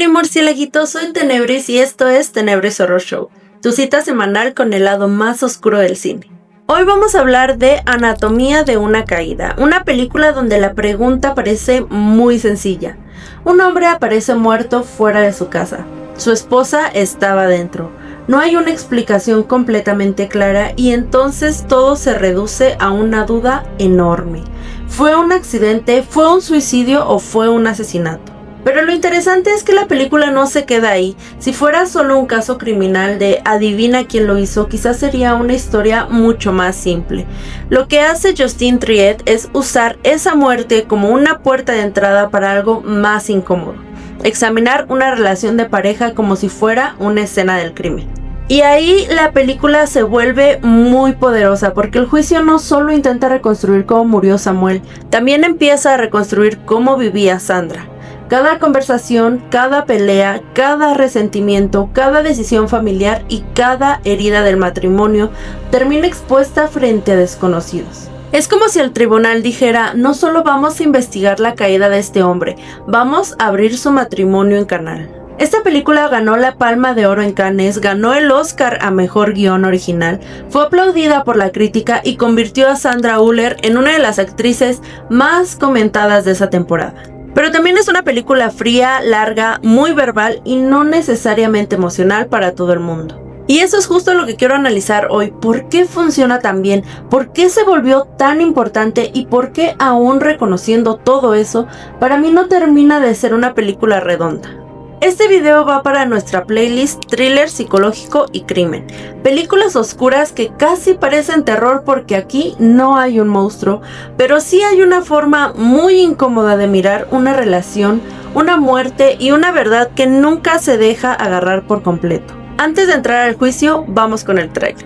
Hola murciélaguitos, soy Tenebris y esto es Tenebris Horror Show, tu cita semanal con el lado más oscuro del cine. Hoy vamos a hablar de Anatomía de una caída, una película donde la pregunta parece muy sencilla. Un hombre aparece muerto fuera de su casa. Su esposa estaba dentro. No hay una explicación completamente clara y entonces todo se reduce a una duda enorme. ¿Fue un accidente? ¿Fue un suicidio o fue un asesinato? Pero lo interesante es que la película no se queda ahí. Si fuera solo un caso criminal de adivina quién lo hizo, quizás sería una historia mucho más simple. Lo que hace Justine Triet es usar esa muerte como una puerta de entrada para algo más incómodo. Examinar una relación de pareja como si fuera una escena del crimen. Y ahí la película se vuelve muy poderosa porque el juicio no solo intenta reconstruir cómo murió Samuel, también empieza a reconstruir cómo vivía Sandra. Cada conversación, cada pelea, cada resentimiento, cada decisión familiar y cada herida del matrimonio termina expuesta frente a desconocidos. Es como si el tribunal dijera, no solo vamos a investigar la caída de este hombre, vamos a abrir su matrimonio en canal. Esta película ganó la Palma de Oro en Cannes, ganó el Oscar a Mejor Guión Original, fue aplaudida por la crítica y convirtió a Sandra Hüller en una de las actrices más comentadas de esa temporada. Pero también es una película fría, larga, muy verbal y no necesariamente emocional para todo el mundo. Y eso es justo lo que quiero analizar hoy. ¿Por qué funciona tan bien? ¿Por qué se volvió tan importante? ¿Y por qué aún reconociendo todo eso, para mí no termina de ser una película redonda? Este video va para nuestra playlist Thriller Psicológico y Crimen. Películas oscuras que casi parecen terror porque aquí no hay un monstruo, pero sí hay una forma muy incómoda de mirar una relación, una muerte y una verdad que nunca se deja agarrar por completo. Antes de entrar al juicio, vamos con el tráiler.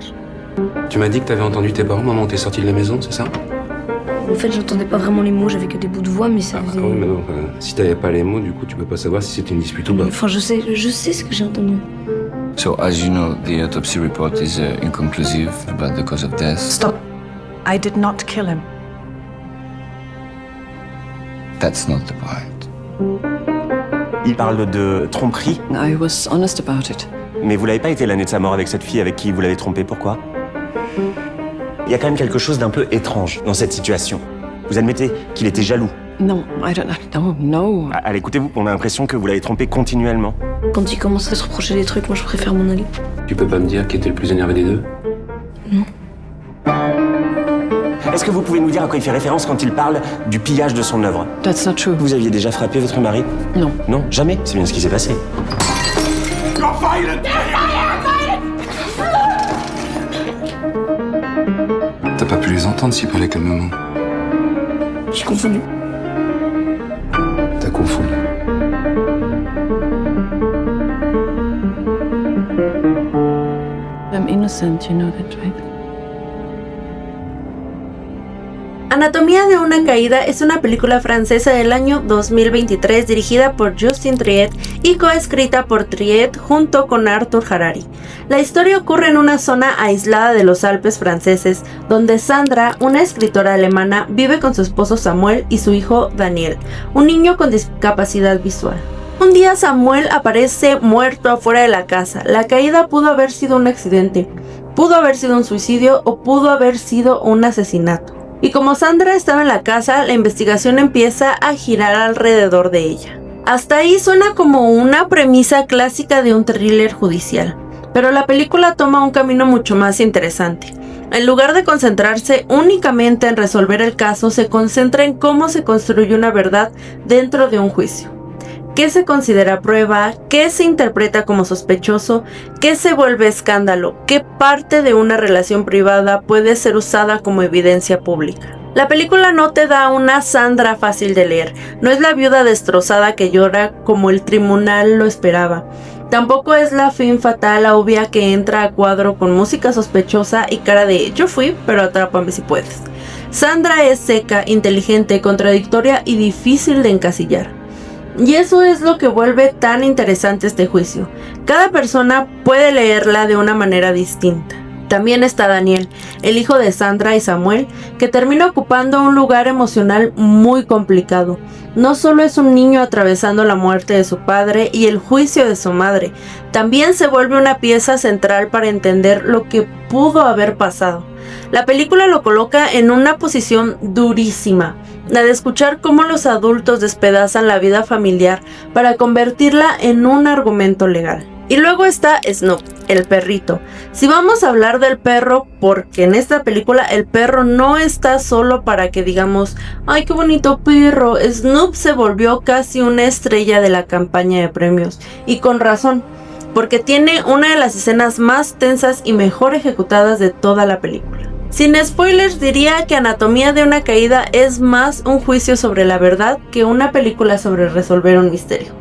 Tu m'as dit que t'avais entendu tes parents, maman, t'es sortie de la maison, c'est ça? En fait, j'entendais pas vraiment les mots, j'avais que des bouts de voix, mais ça faisait... oui, mais non, si t'avais pas les mots, du coup, tu peux pas savoir si c'était une dispute ou pas. Enfin, je sais ce que j'ai entendu. So, as you know, the autopsy report is inconclusive about the cause of death. Stop. I did not kill him. That's not the point. Il parle de tromperie, I was honest about it. mais vous l'avez pas été l'année de sa mort avec cette fille avec qui vous l'avez trompé, pourquoi? Il y a quand même quelque chose d'un peu étrange dans cette situation. Vous admettez qu'il était jaloux? No, I don't know. No. Allez, écoutez-vous, on a l'impression que vous l'avez trompé continuellement. Quand il commence à se reprocher des trucs, moi je préfère m'en aller. Tu peux pas me dire qui était le plus énervé des deux? Non. Est-ce que vous pouvez nous dire à quoi il fait référence quand il parle du pillage de son œuvre? That's not true. Vous aviez déjà frappé votre mari? Non. Non, jamais. C'est bien ce qui s'est passé. T'as pas pu les entendre s'ils parlaient calmement. J'ai confondu. T'as confondu. I'm innocent, you know that, right? Anatomía de una caída es una película francesa del año 2023 dirigida por Justine Triet y coescrita por Triet junto con Arthur Harari. La historia ocurre en una zona aislada de los Alpes franceses, donde Sandra, una escritora alemana, vive con su esposo Samuel y su hijo Daniel, un niño con discapacidad visual. Un día Samuel aparece muerto afuera de la casa. La caída pudo haber sido un accidente, pudo haber sido un suicidio o pudo haber sido un asesinato. Y como Sandra estaba en la casa, la investigación empieza a girar alrededor de ella. Hasta ahí suena como una premisa clásica de un thriller judicial, pero la película toma un camino mucho más interesante. En lugar de concentrarse únicamente en resolver el caso, se concentra en cómo se construye una verdad dentro de un juicio. ¿Qué se considera prueba? ¿Qué se interpreta como sospechoso? ¿Qué se vuelve escándalo? ¿Qué parte de una relación privada puede ser usada como evidencia pública? La película no te da una Sandra fácil de leer, no es la viuda destrozada que llora como el tribunal lo esperaba. Tampoco es la femme fatal obvia que entra a cuadro con música sospechosa y cara de yo fui, pero atrápame si puedes. Sandra es seca, inteligente, contradictoria y difícil de encasillar. Y eso es lo que vuelve tan interesante este juicio. Cada persona puede leerla de una manera distinta. También está Daniel, el hijo de Sandra y Samuel, que termina ocupando un lugar emocional muy complicado. No solo es un niño atravesando la muerte de su padre y el juicio de su madre, también se vuelve una pieza central para entender lo que pudo haber pasado. La película lo coloca en una posición durísima, la de escuchar cómo los adultos despedazan la vida familiar para convertirla en un argumento legal. Y luego está Snoop, el perrito. Si vamos a hablar del perro, porque en esta película el perro no está solo para que digamos, ¡ay, qué bonito perro! Snoop se volvió casi una estrella de la campaña de premios, y con razón, porque tiene una de las escenas más tensas y mejor ejecutadas de toda la película. Sin spoilers, diría que Anatomía de una caída es más un juicio sobre la verdad que una película sobre resolver un misterio.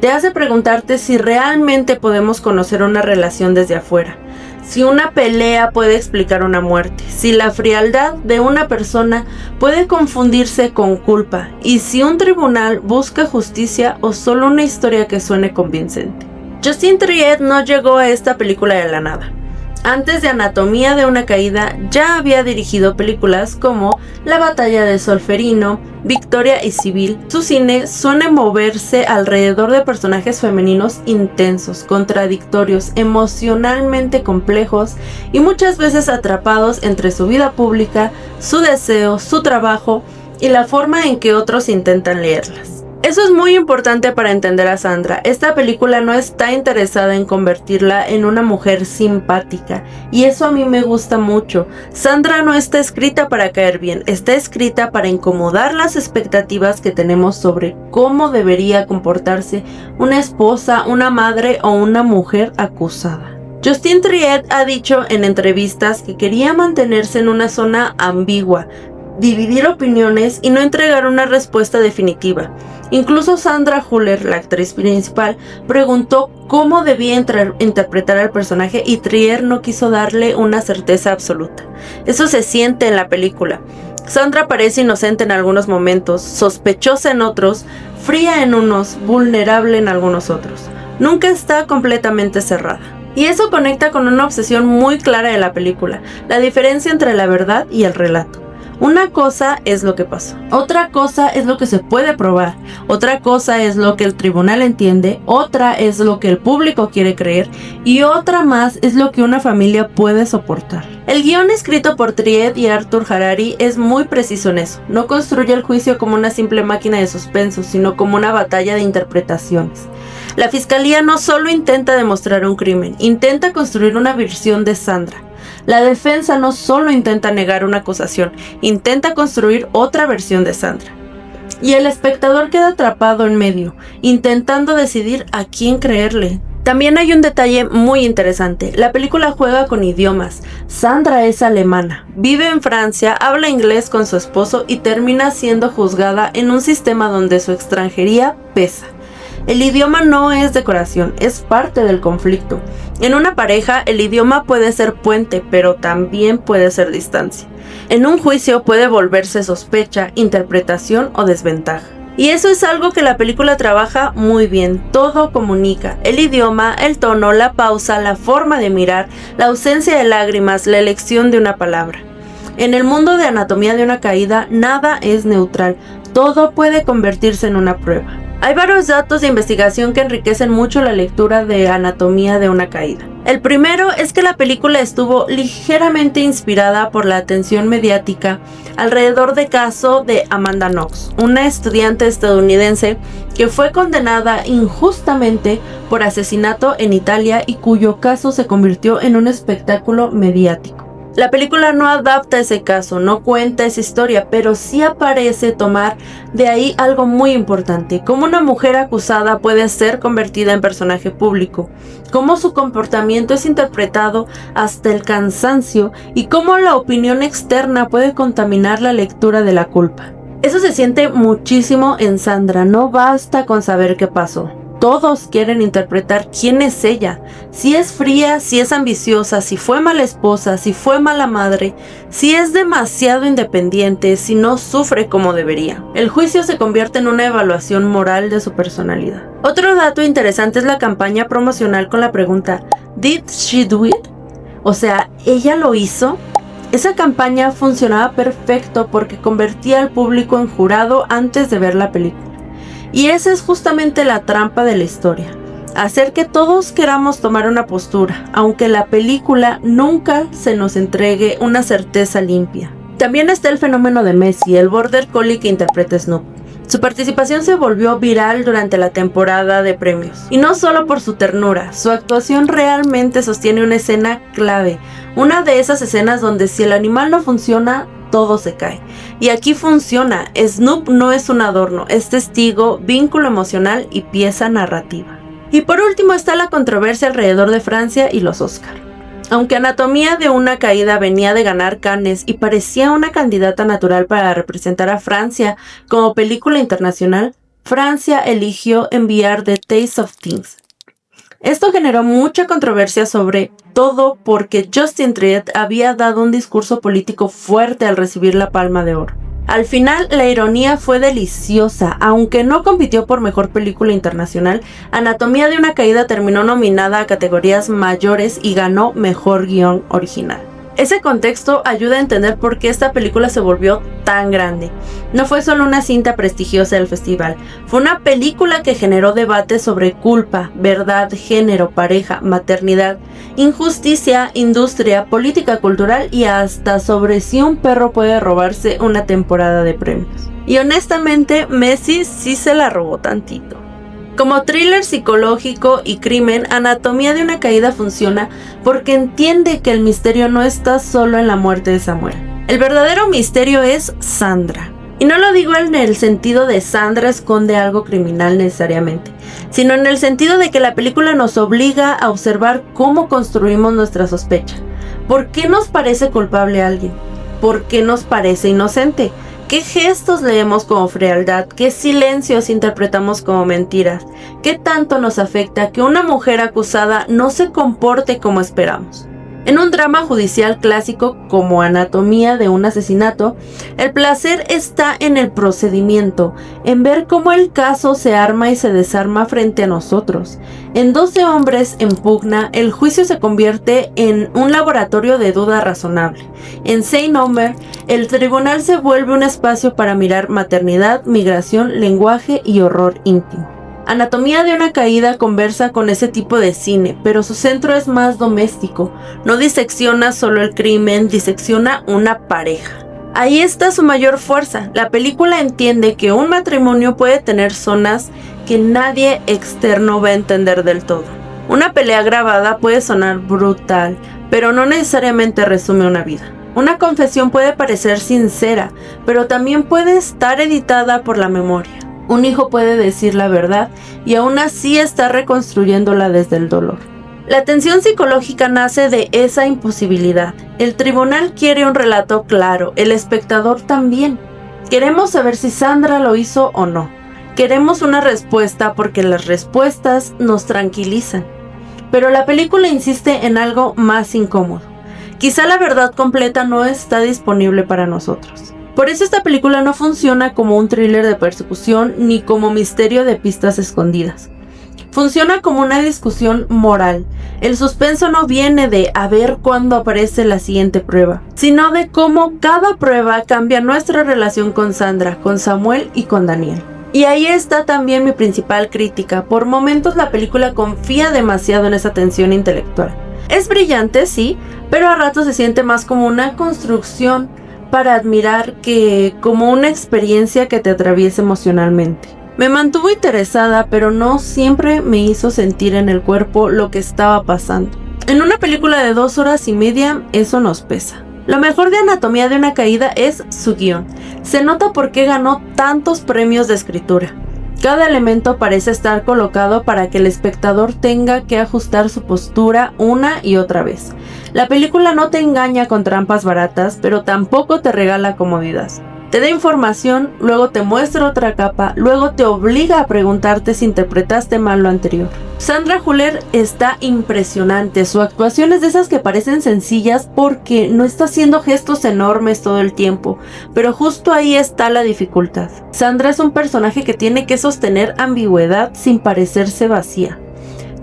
Te hace preguntarte si realmente podemos conocer una relación desde afuera, si una pelea puede explicar una muerte, si la frialdad de una persona puede confundirse con culpa, y si un tribunal busca justicia o solo una historia que suene convincente. Justine Triet no llegó a esta película de la nada. Antes de Anatomía de una caída ya había dirigido películas como La batalla de Solferino, Victoria y Civil. Su cine suele moverse alrededor de personajes femeninos intensos, contradictorios, emocionalmente complejos y muchas veces atrapados entre su vida pública, su deseo, su trabajo y la forma en que otros intentan leerlas. Eso es muy importante para entender a Sandra. Esta película no está interesada en convertirla en una mujer simpática, y eso a mí me gusta mucho. Sandra no está escrita para caer bien, está escrita para incomodar las expectativas que tenemos sobre cómo debería comportarse una esposa, una madre o una mujer acusada. Justine Triet ha dicho en entrevistas que quería mantenerse en una zona ambigua, dividir opiniones y no entregar una respuesta definitiva. Incluso Sandra Hüller, la actriz principal, preguntó cómo debía interpretar al personaje y Trier no quiso darle una certeza absoluta. Eso se siente en la película. Sandra parece inocente en algunos momentos, sospechosa en otros, fría en unos, vulnerable en algunos otros. Nunca está completamente cerrada. Y eso conecta con una obsesión muy clara de la película, la diferencia entre la verdad y el relato. Una cosa es lo que pasó, otra cosa es lo que se puede probar, otra cosa es lo que el tribunal entiende, otra es lo que el público quiere creer y otra más es lo que una familia puede soportar. El guión escrito por Triet y Arthur Harari es muy preciso en eso. No construye el juicio como una simple máquina de suspenso, sino como una batalla de interpretaciones. La fiscalía no solo intenta demostrar un crimen, intenta construir una versión de Sandra. La defensa no solo intenta negar una acusación, intenta construir otra versión de Sandra. Y el espectador queda atrapado en medio, intentando decidir a quién creerle. También hay un detalle muy interesante. La película juega con idiomas. Sandra es alemana, vive en Francia, habla inglés con su esposo y termina siendo juzgada en un sistema donde su extranjería pesa. El idioma no es decoración, es parte del conflicto. En una pareja, el idioma puede ser puente, pero también puede ser distancia. En un juicio puede volverse sospecha, interpretación o desventaja. Y eso es algo que la película trabaja muy bien, todo comunica. El idioma, el tono, la pausa, la forma de mirar, la ausencia de lágrimas, la elección de una palabra. En el mundo de Anatomía de una caída, nada es neutral, todo puede convertirse en una prueba. Hay varios datos de investigación que enriquecen mucho la lectura de Anatomía de una caída. El primero es que la película estuvo ligeramente inspirada por la atención mediática alrededor del caso de Amanda Knox, una estudiante estadounidense que fue condenada injustamente por asesinato en Italia y cuyo caso se convirtió en un espectáculo mediático. La película no adapta ese caso, no cuenta esa historia, pero sí aparece tomar de ahí algo muy importante, cómo una mujer acusada puede ser convertida en personaje público, cómo su comportamiento es interpretado hasta el cansancio y cómo la opinión externa puede contaminar la lectura de la culpa. Eso se siente muchísimo en Sandra, no basta con saber qué pasó. Todos quieren interpretar quién es ella, si es fría, si es ambiciosa, si fue mala esposa, si fue mala madre, si es demasiado independiente, si no sufre como debería. El juicio se convierte en una evaluación moral de su personalidad. Otro dato interesante es la campaña promocional con la pregunta ¿Did she do it? O sea, ella lo hizo. Esa campaña funcionaba perfecto porque convertía al público en jurado antes de ver la película. Y esa es justamente la trampa de la historia. Hacer que todos queramos tomar una postura, aunque la película nunca se nos entregue una certeza limpia. También está el fenómeno de Messi, el border collie que interpreta Snoop. Su participación se volvió viral durante la temporada de premios. Y no solo por su ternura, su actuación realmente sostiene una escena clave. Una de esas escenas donde si el animal no funciona, todo se cae. Y aquí funciona. Snoop no es un adorno, es testigo, vínculo emocional y pieza narrativa. Y por último está la controversia alrededor de Francia y los Oscar. Aunque Anatomía de una caída venía de ganar Cannes y parecía una candidata natural para representar a Francia como película internacional, Francia eligió enviar The Taste of Things. Esto generó mucha controversia, sobre todo porque Justin Triet había dado un discurso político fuerte al recibir la Palma de Oro. Al final, la ironía fue deliciosa. Aunque no compitió por mejor película internacional, Anatomía de una caída terminó nominada a categorías mayores y ganó mejor guión original. Ese contexto ayuda a entender por qué esta película se volvió tan grande. No fue solo una cinta prestigiosa del festival, fue una película que generó debates sobre culpa, verdad, género, pareja, maternidad, injusticia, industria, política cultural y hasta sobre si un perro puede robarse una temporada de premios. Y honestamente, Messi sí se la robó tantito. Como thriller psicológico y crimen, Anatomía de una caída funciona porque entiende que el misterio no está solo en la muerte de Samuel. El verdadero misterio es Sandra. Y no lo digo en el sentido de Sandra esconde algo criminal necesariamente, sino en el sentido de que la película nos obliga a observar cómo construimos nuestra sospecha. ¿Por qué nos parece culpable a alguien? ¿Por qué nos parece inocente? ¿Qué gestos leemos como frialdad? ¿Qué silencios interpretamos como mentiras? ¿Qué tanto nos afecta que una mujer acusada no se comporte como esperamos? En un drama judicial clásico como Anatomía de un asesinato, el placer está en el procedimiento, en ver cómo el caso se arma y se desarma frente a nosotros. En 12 hombres en pugna, el juicio se convierte en un laboratorio de duda razonable. En Saint Omer, el tribunal se vuelve un espacio para mirar maternidad, migración, lenguaje y horror íntimo. Anatomía de una caída conversa con ese tipo de cine, pero su centro es más doméstico. No disecciona solo el crimen, disecciona una pareja. Ahí está su mayor fuerza. La película entiende que un matrimonio puede tener zonas que nadie externo va a entender del todo. Una pelea grabada puede sonar brutal, pero no necesariamente resume una vida. Una confesión puede parecer sincera, pero también puede estar editada por la memoria. Un hijo puede decir la verdad y aún así está reconstruyéndola desde el dolor. La tensión psicológica nace de esa imposibilidad. El tribunal quiere un relato claro, el espectador también. Queremos saber si Sandra lo hizo o no. Queremos una respuesta porque las respuestas nos tranquilizan. Pero la película insiste en algo más incómodo. Quizá la verdad completa no está disponible para nosotros. Por eso esta película no funciona como un thriller de persecución ni como misterio de pistas escondidas. Funciona como una discusión moral. El suspenso no viene de a ver cuándo aparece la siguiente prueba, sino de cómo cada prueba cambia nuestra relación con Sandra, con Samuel y con Daniel. Y ahí está también mi principal crítica. Por momentos la película confía demasiado en esa tensión intelectual. Es brillante, sí, pero a ratos se siente más como una construcción para admirar que como una experiencia que te atraviesa emocionalmente. Me mantuvo interesada, pero no siempre me hizo sentir en el cuerpo lo que estaba pasando. En una película de 2 horas y media, eso nos pesa. Lo mejor de Anatomía de una caída es su guión. Se nota por qué ganó tantos premios de escritura. Cada elemento parece estar colocado para que el espectador tenga que ajustar su postura una y otra vez. La película no te engaña con trampas baratas, pero tampoco te regala comodidad. Te da información, luego te muestra otra capa, luego te obliga a preguntarte si interpretaste mal lo anterior. Sandra Hüller está impresionante. Su actuación es de esas que parecen sencillas porque no está haciendo gestos enormes todo el tiempo, pero justo ahí está la dificultad. Sandra es un personaje que tiene que sostener ambigüedad sin parecerse vacía.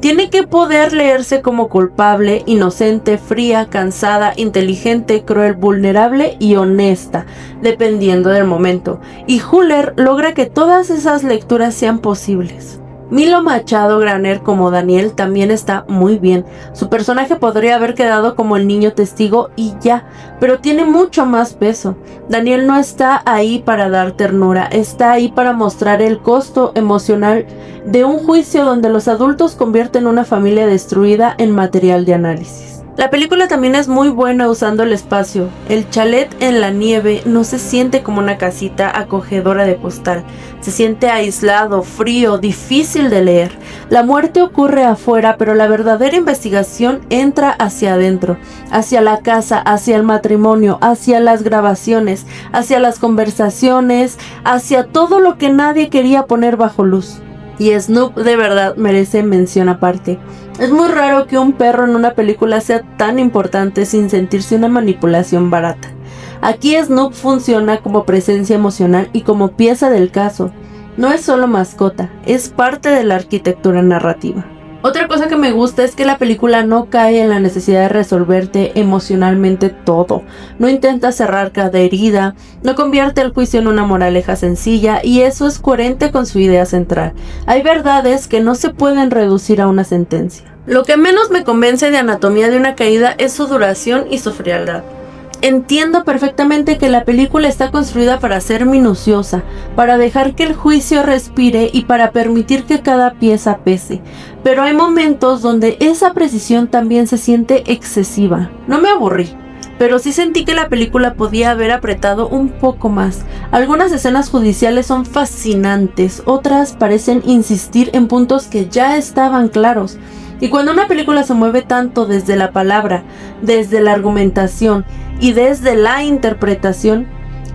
Tiene que poder leerse como culpable, inocente, fría, cansada, inteligente, cruel, vulnerable y honesta, dependiendo del momento. Y Huller logra que todas esas lecturas sean posibles. Milo Machado Graner como Daniel también está muy bien. Su personaje podría haber quedado como el niño testigo y ya, pero tiene mucho más peso. Daniel no está ahí para dar ternura, está ahí para mostrar el costo emocional de un juicio donde los adultos convierten una familia destruida en material de análisis. La película también es muy buena usando el espacio. El chalet en la nieve no se siente como una casita acogedora de postal. Se siente aislado, frío, difícil de leer. La muerte ocurre afuera, pero la verdadera investigación entra hacia adentro, hacia la casa, hacia el matrimonio, hacia las grabaciones, hacia las conversaciones, hacia todo lo que nadie quería poner bajo luz. Y Snoop de verdad merece mención aparte. Es muy raro que un perro en una película sea tan importante sin sentirse una manipulación barata. Aquí Snoop funciona como presencia emocional y como pieza del caso. No es solo mascota, es parte de la arquitectura narrativa. Otra cosa que me gusta es que la película no cae en la necesidad de resolverte emocionalmente todo. No intenta cerrar cada herida, no convierte el juicio en una moraleja sencilla y eso es coherente con su idea central. Hay verdades que no se pueden reducir a una sentencia. Lo que menos me convence de Anatomía de una caída es su duración y su frialdad. Entiendo perfectamente que la película está construida para ser minuciosa, para dejar que el juicio respire y para permitir que cada pieza pese, pero hay momentos donde esa precisión también se siente excesiva. No me aburrí, pero sí sentí que la película podía haber apretado un poco más. Algunas escenas judiciales son fascinantes, otras parecen insistir en puntos que ya estaban claros. Y cuando una película se mueve tanto desde la palabra, desde la argumentación y desde la interpretación,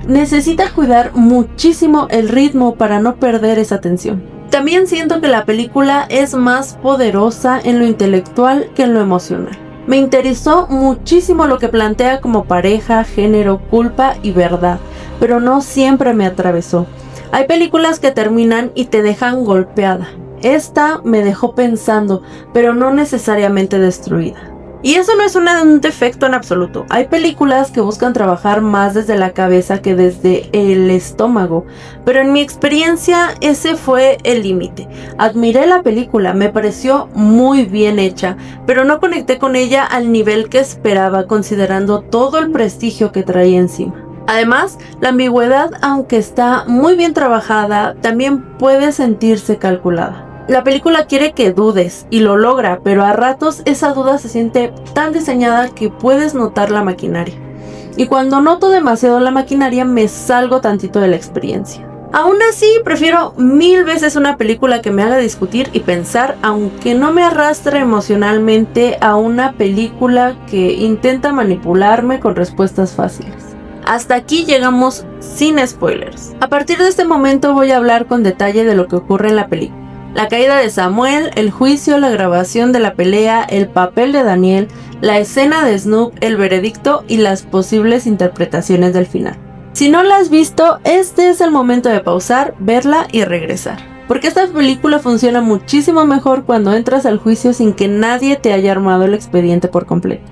necesita cuidar muchísimo el ritmo para no perder esa tensión. También siento que la película es más poderosa en lo intelectual que en lo emocional. Me interesó muchísimo lo que plantea como pareja, género, culpa y verdad, pero no siempre me atravesó. Hay películas que terminan y te dejan golpeada. Esta me dejó pensando, pero no necesariamente destruida. Y eso no es un defecto en absoluto. Hay películas que buscan trabajar más desde la cabeza que desde el estómago, pero en mi experiencia ese fue el límite. Admiré la película, me pareció muy bien hecha, pero no conecté con ella al nivel que esperaba considerando todo el prestigio que traía encima. Además, la ambigüedad, aunque está muy bien trabajada, también puede sentirse calculada. La película quiere que dudes y lo logra, pero a ratos esa duda se siente tan diseñada que puedes notar la maquinaria. Y cuando noto demasiado la maquinaria me salgo tantito de la experiencia. Aún así, prefiero 1000 veces una película que me haga discutir y pensar, aunque no me arrastre emocionalmente a una película que intenta manipularme con respuestas fáciles. Hasta aquí llegamos sin spoilers. A partir de este momento voy a hablar con detalle de lo que ocurre en la película. La caída de Samuel, el juicio, la grabación de la pelea, el papel de Daniel, la escena de Snoop, el veredicto y las posibles interpretaciones del final. Si no la has visto, este es el momento de pausar, verla y regresar. Porque esta película funciona muchísimo mejor cuando entras al juicio sin que nadie te haya armado el expediente por completo.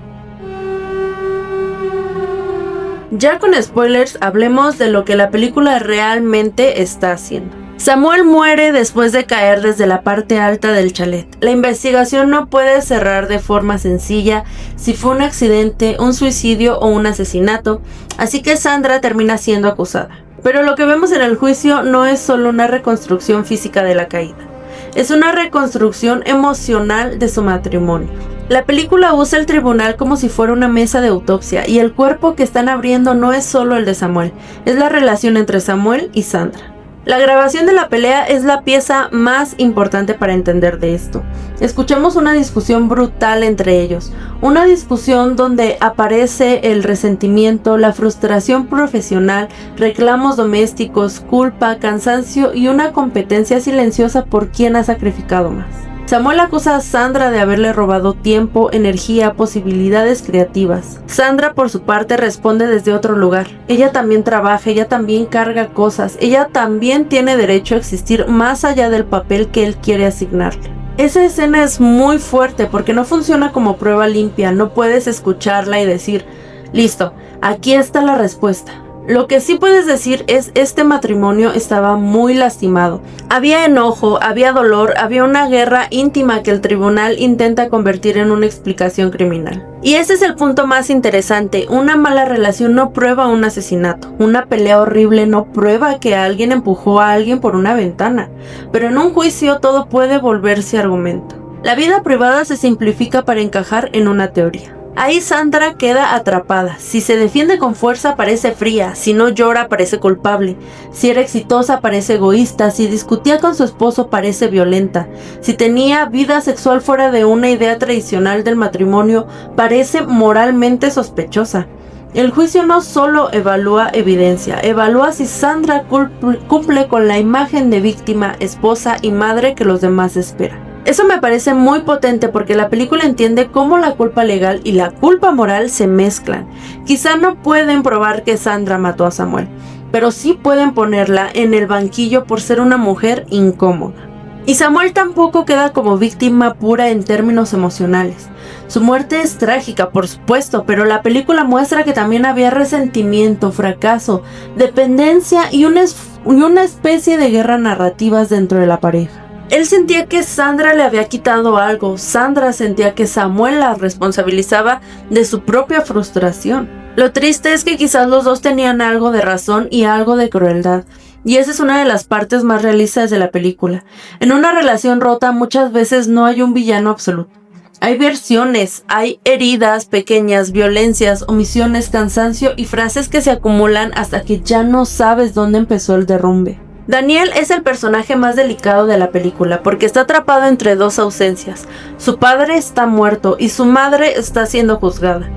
Ya con spoilers, hablemos de lo que la película realmente está haciendo. Samuel muere después de caer desde la parte alta del chalet. La investigación no puede cerrar de forma sencilla si fue un accidente, un suicidio o un asesinato, así que Sandra termina siendo acusada. Pero lo que vemos en el juicio no es solo una reconstrucción física de la caída, es una reconstrucción emocional de su matrimonio. La película usa el tribunal como si fuera una mesa de autopsia y el cuerpo que están abriendo no es solo el de Samuel, es la relación entre Samuel y Sandra. La grabación de la pelea es la pieza más importante para entender de esto. Escuchamos una discusión brutal entre ellos, una discusión donde aparece el resentimiento, la frustración profesional, reclamos domésticos, culpa, cansancio y una competencia silenciosa por quién ha sacrificado más. Samuel acusa a Sandra de haberle robado tiempo, energía, posibilidades creativas. Sandra por su parte responde desde otro lugar. Ella también trabaja, ella también carga cosas, ella también tiene derecho a existir más allá del papel que él quiere asignarle. Esa escena es muy fuerte porque no funciona como prueba limpia, no puedes escucharla y decir, listo, aquí está la respuesta. Lo que sí puedes decir es, este matrimonio estaba muy lastimado. Había enojo, había dolor, había una guerra íntima que el tribunal intenta convertir en una explicación criminal. Y ese es el punto más interesante, una mala relación no prueba un asesinato, una pelea horrible no prueba que alguien empujó a alguien por una ventana, pero en un juicio todo puede volverse argumento. La vida privada se simplifica para encajar en una teoría. Ahí Sandra queda atrapada. Si se defiende con fuerza parece fría, si no llora parece culpable, si era exitosa parece egoísta, si discutía con su esposo parece violenta, si tenía vida sexual fuera de una idea tradicional del matrimonio parece moralmente sospechosa. El juicio no solo evalúa evidencia, evalúa si Sandra cumple con la imagen de víctima, esposa y madre que los demás esperan. Eso me parece muy potente porque la película entiende cómo la culpa legal y la culpa moral se mezclan. Quizá no pueden probar que Sandra mató a Samuel, pero sí pueden ponerla en el banquillo por ser una mujer incómoda. Y Samuel tampoco queda como víctima pura en términos emocionales. Su muerte es trágica, por supuesto, pero la película muestra que también había resentimiento, fracaso, dependencia y una especie de guerra narrativas dentro de la pareja. Él sentía que Sandra le había quitado algo, Sandra sentía que Samuel la responsabilizaba de su propia frustración. Lo triste es que quizás los dos tenían algo de razón y algo de crueldad, y esa es una de las partes más realistas de la película. En una relación rota muchas veces no hay un villano absoluto. Hay versiones, hay heridas pequeñas, violencias, omisiones, cansancio y frases que se acumulan hasta que ya no sabes dónde empezó el derrumbe. Daniel es el personaje más delicado de la película porque está atrapado entre dos ausencias. Su padre está muerto y su madre está siendo juzgada.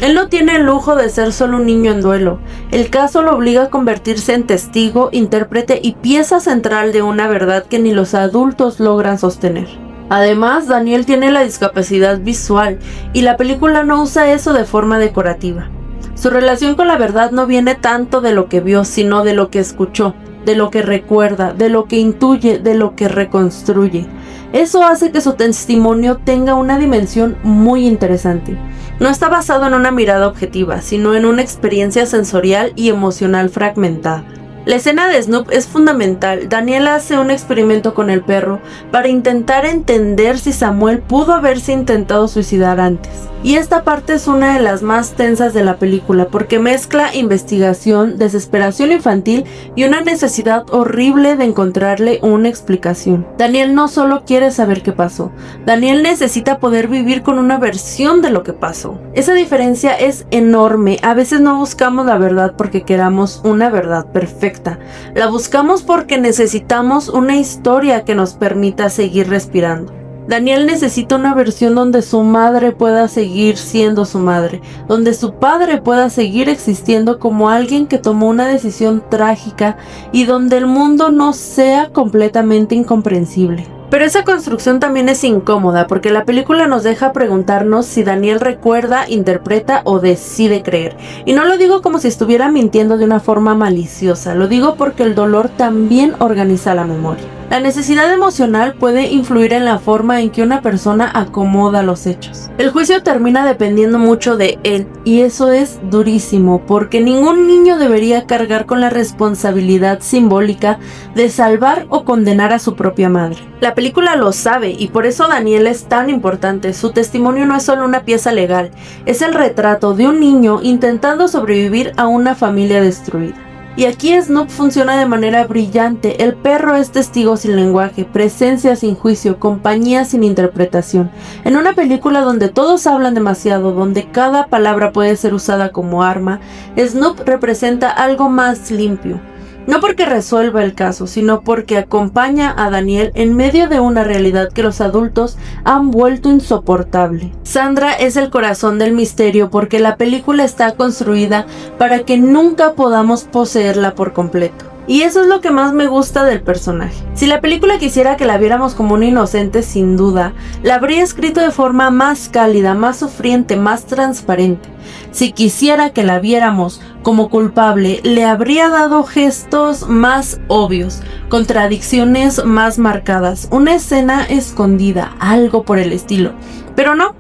Él no tiene el lujo de ser solo un niño en duelo. El caso lo obliga a convertirse en testigo, intérprete y pieza central de una verdad que ni los adultos logran sostener. Además, Daniel tiene la discapacidad visual y la película no usa eso de forma decorativa. Su relación con la verdad no viene tanto de lo que vio, sino de lo que escuchó, de lo que recuerda, de lo que intuye, de lo que reconstruye. Eso hace que su testimonio tenga una dimensión muy interesante. No está basado en una mirada objetiva, sino en una experiencia sensorial y emocional fragmentada. La escena de Snoop es fundamental. Daniel hace un experimento con el perro para intentar entender si Samuel pudo haberse intentado suicidar antes. Y esta parte es una de las más tensas de la película porque mezcla investigación, desesperación infantil y una necesidad horrible de encontrarle una explicación. Daniel no solo quiere saber qué pasó, Daniel necesita poder vivir con una versión de lo que pasó. Esa diferencia es enorme. A veces no buscamos la verdad porque queramos una verdad perfecta. La buscamos porque necesitamos una historia que nos permita seguir respirando. Daniel necesita una versión donde su madre pueda seguir siendo su madre, donde su padre pueda seguir existiendo como alguien que tomó una decisión trágica y donde el mundo no sea completamente incomprensible. Pero esa construcción también es incómoda porque la película nos deja preguntarnos si Daniel recuerda, interpreta o decide creer. Y no lo digo como si estuviera mintiendo de una forma maliciosa, lo digo porque el dolor también organiza la memoria. La necesidad emocional puede influir en la forma en que una persona acomoda los hechos. El juicio termina dependiendo mucho de él y eso es durísimo porque ningún niño debería cargar con la responsabilidad simbólica de salvar o condenar a su propia madre. La película lo sabe y por eso Daniel es tan importante. Su testimonio no es solo una pieza legal, es el retrato de un niño intentando sobrevivir a una familia destruida. Y aquí Snoop funciona de manera brillante. El perro es testigo sin lenguaje, presencia sin juicio, compañía sin interpretación. En una película donde todos hablan demasiado, donde cada palabra puede ser usada como arma, Snoop representa algo más limpio. No porque resuelva el caso, sino porque acompaña a Daniel en medio de una realidad que los adultos han vuelto insoportable. Sandra es el corazón del misterio porque la película está construida para que nunca podamos poseerla por completo. Y eso es lo que más me gusta del personaje. Si la película quisiera que la viéramos como una inocente, sin duda, la habría escrito de forma más cálida, más sufriente, más transparente. Si quisiera que la viéramos como culpable, le habría dado gestos más obvios, contradicciones más marcadas, una escena escondida, algo por el estilo. Pero no,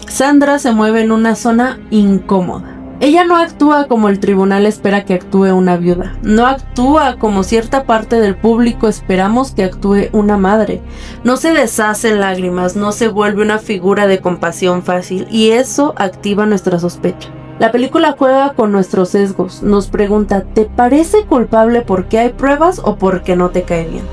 Sandra se mueve en una zona incómoda. Ella no actúa como el tribunal espera que actúe una viuda. No actúa como cierta parte del público esperamos que actúe una madre. No se deshace en lágrimas, no se vuelve una figura de compasión fácil, y eso activa nuestra sospecha. La película juega con nuestros sesgos. Nos pregunta, ¿te parece culpable porque hay pruebas o porque no te cae bien?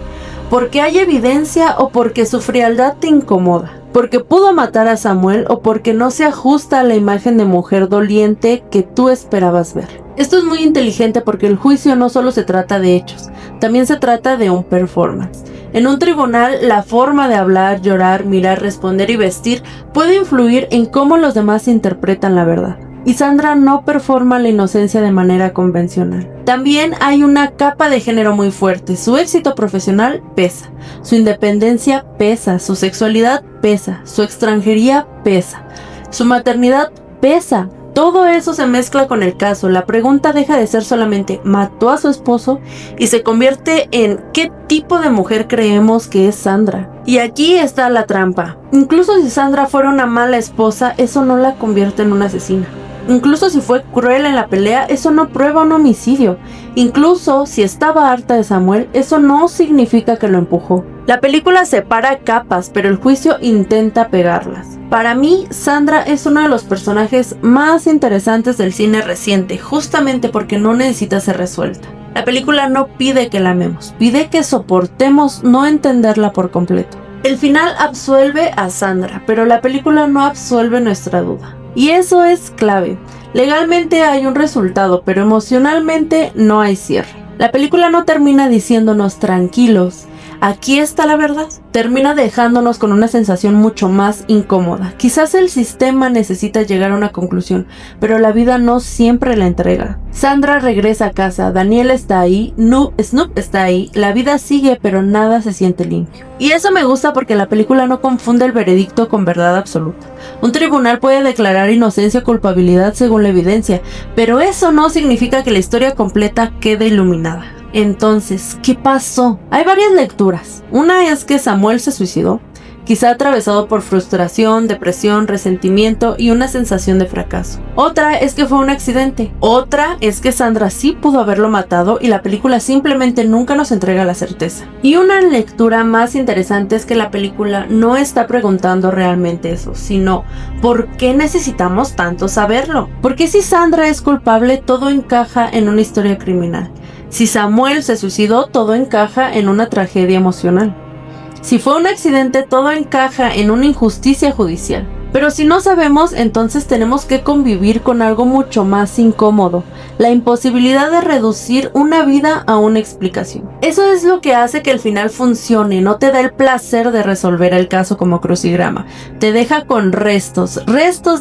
¿Porque hay evidencia o porque su frialdad te incomoda? ¿Porque pudo matar a Samuel o porque no se ajusta a la imagen de mujer doliente que tú esperabas ver? Esto es muy inteligente porque el juicio no solo se trata de hechos, también se trata de un performance. En un tribunal, la forma de hablar, llorar, mirar, responder y vestir puede influir en cómo los demás interpretan la verdad. Y Sandra no performa la inocencia de manera convencional. También hay una capa de género muy fuerte. Su éxito profesional pesa, su independencia pesa, su sexualidad pesa, su extranjería pesa, su maternidad pesa. Todo eso se mezcla con el caso. La pregunta deja de ser solamente ¿mató a su esposo? Y se convierte en ¿qué tipo de mujer creemos que es Sandra? Y aquí está la trampa. Incluso si Sandra fuera una mala esposa, eso no la convierte en una asesina. Incluso si fue cruel en la pelea, eso no prueba un homicidio. Incluso si estaba harta de Samuel, eso no significa que lo empujó. La película separa capas, pero el juicio intenta pegarlas. Para mí, Sandra es uno de los personajes más interesantes del cine reciente, justamente porque no necesita ser resuelta. La película no pide que la amemos, pide que soportemos no entenderla por completo. El final absuelve a Sandra, pero la película no absuelve nuestra duda. Y eso es clave. Legalmente hay un resultado, pero emocionalmente no hay cierre. La película no termina diciéndonos tranquilos, aquí está la verdad. Termina dejándonos con una sensación mucho más incómoda. Quizás el sistema necesita llegar a una conclusión, pero la vida no siempre la entrega. Sandra regresa a casa, Daniel está ahí, Snoop está ahí, la vida sigue, pero nada se siente limpio. Y eso me gusta porque la película no confunde el veredicto con verdad absoluta. Un tribunal puede declarar inocencia o culpabilidad según la evidencia, pero eso no significa que la historia completa quede iluminada. Entonces, ¿qué pasó? Hay varias lecturas. Una es que Samuel se suicidó, quizá atravesado por frustración, depresión, resentimiento y una sensación de fracaso. Otra es que fue un accidente. Otra es que Sandra sí pudo haberlo matado y la película simplemente nunca nos entrega la certeza. Y una lectura más interesante es que la película no está preguntando realmente eso, sino ¿por qué necesitamos tanto saberlo? Porque si Sandra es culpable, todo encaja en una historia criminal. Si Samuel se suicidó, todo encaja en una tragedia emocional. Si fue un accidente, todo encaja en una injusticia judicial. Pero si no sabemos, entonces tenemos que convivir con algo mucho más incómodo, la imposibilidad de reducir una vida a una explicación. Eso es lo que hace que el final funcione, no te da el placer de resolver el caso como crucigrama, te deja con restos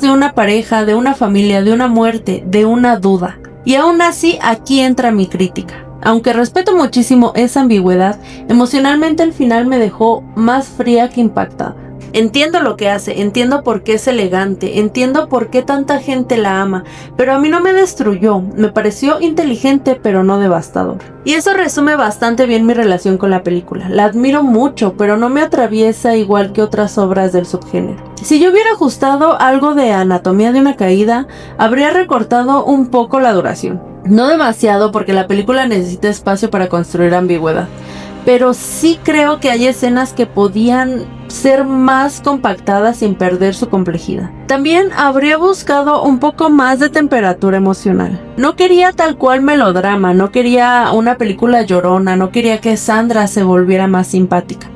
de una pareja, de una familia, de una muerte, de una duda. Y aún así, aquí entra mi crítica. Aunque respeto muchísimo esa ambigüedad, emocionalmente el final me dejó más fría que impactada. Entiendo lo que hace, entiendo por qué es elegante, entiendo por qué tanta gente la ama, pero a mí no me destruyó, me pareció inteligente pero no devastador. Y eso resume bastante bien mi relación con la película. La admiro mucho, pero no me atraviesa igual que otras obras del subgénero. Si yo hubiera ajustado algo de Anatomía de una caída, habría recortado un poco la duración. No demasiado porque la película necesita espacio para construir ambigüedad. Pero sí creo que hay escenas que podían ser más compactadas sin perder su complejidad. También habría buscado un poco más de temperatura emocional. No quería tal cual melodrama, no quería una película llorona, no quería que Sandra se volviera más simpática.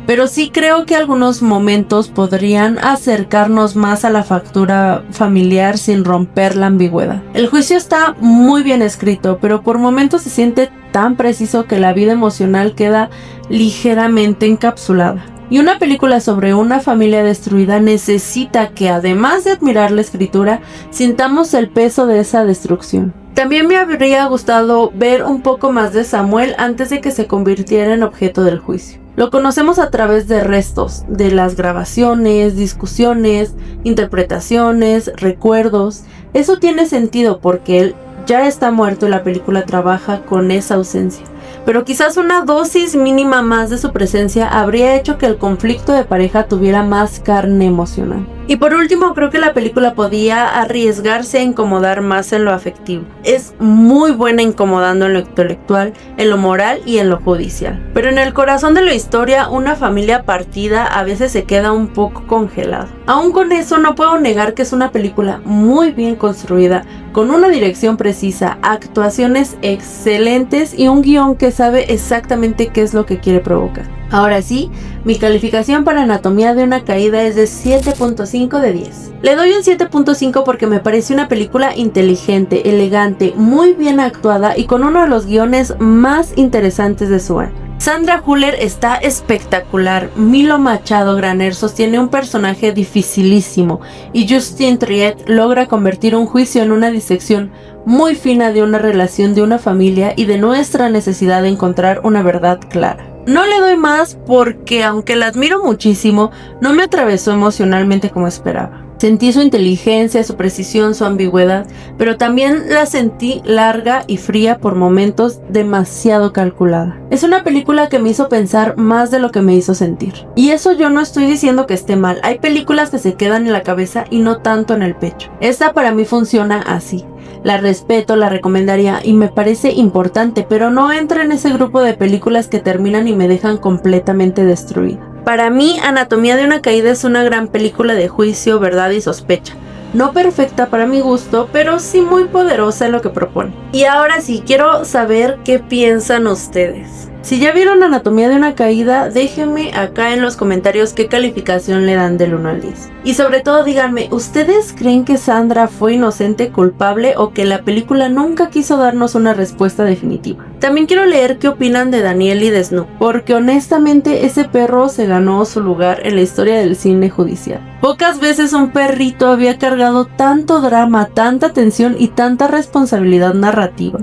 Pero sí creo que algunos momentos podrían acercarnos más a la factura familiar sin romper la ambigüedad. El juicio está muy bien escrito, pero por momentos se siente tan preciso que la vida emocional queda ligeramente encapsulada. Y una película sobre una familia destruida necesita que, además de admirar la escritura, sintamos el peso de esa destrucción. También me habría gustado ver un poco más de Samuel antes de que se convirtiera en objeto del juicio. Lo conocemos a través de restos, de las grabaciones, discusiones, interpretaciones, recuerdos. Eso tiene sentido porque él ya está muerto y la película trabaja con esa ausencia. Pero quizás una dosis mínima más de su presencia habría hecho que el conflicto de pareja tuviera más carne emocional. Y por último, creo que la película podía arriesgarse a incomodar más en lo afectivo. Es muy buena incomodando en lo intelectual, en lo moral y en lo judicial. Pero en el corazón de la historia, una familia partida a veces se queda un poco congelada. Aún con eso, no puedo negar que es una película muy bien construida, con una dirección precisa, actuaciones excelentes y un guión que sabe exactamente qué es lo que quiere provocar. Ahora sí, mi calificación para Anatomía de una caída es de 7.5 de 10. Le doy un 7.5 porque me parece una película inteligente, elegante, muy bien actuada y con uno de los guiones más interesantes de su año. Sandra Hüller está espectacular, Milo Machado Graner sostiene un personaje dificilísimo y Justine Triet logra convertir un juicio en una disección muy fina de una relación de una familia y de nuestra necesidad de encontrar una verdad clara. No le doy más porque, aunque la admiro muchísimo, no me atravesó emocionalmente como esperaba. Sentí su inteligencia, su precisión, su ambigüedad, pero también la sentí larga y fría por momentos, demasiado calculada. Es una película que me hizo pensar más de lo que me hizo sentir. Y eso yo no estoy diciendo que esté mal, hay películas que se quedan en la cabeza y no tanto en el pecho. Esta para mí funciona así. La respeto, la recomendaría y me parece importante, pero no entra en ese grupo de películas que terminan y me dejan completamente destruida. Para mí, Anatomía de una caída es una gran película de juicio, verdad y sospecha. No perfecta para mi gusto, pero sí muy poderosa en lo que propone. Y ahora sí, quiero saber qué piensan ustedes. Si ya vieron Anatomía de una caída, déjenme acá en los comentarios qué calificación le dan del 1 al 10. Y sobre todo díganme, ¿ustedes creen que Sandra fue inocente, culpable o que la película nunca quiso darnos una respuesta definitiva? También quiero leer qué opinan de Daniel y de Snoop, porque honestamente ese perro se ganó su lugar en la historia del cine judicial. Pocas veces un perrito había cargado tanto drama, tanta tensión y tanta responsabilidad narrativa.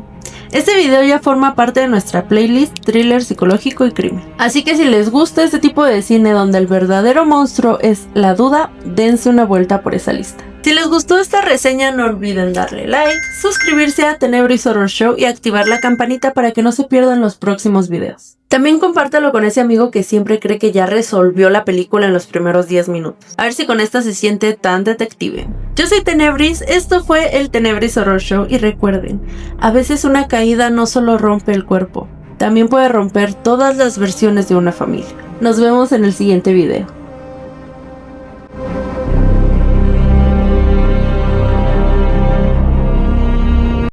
Este video ya forma parte de nuestra playlist Thriller Psicológico y Crimen. Así que si les gusta este tipo de cine donde el verdadero monstruo es la duda, dense una vuelta por esa lista. Si les gustó esta reseña no olviden darle like, suscribirse a Tenebris Horror Show y activar la campanita para que no se pierdan los próximos videos. También compártelo con ese amigo que siempre cree que ya resolvió la película en los primeros 10 minutos. A ver si con esta se siente tan detective. Yo soy Tenebris, esto fue el Tenebris Horror Show y recuerden, a veces una caída no solo rompe el cuerpo, también puede romper todas las versiones de una familia. Nos vemos en el siguiente video.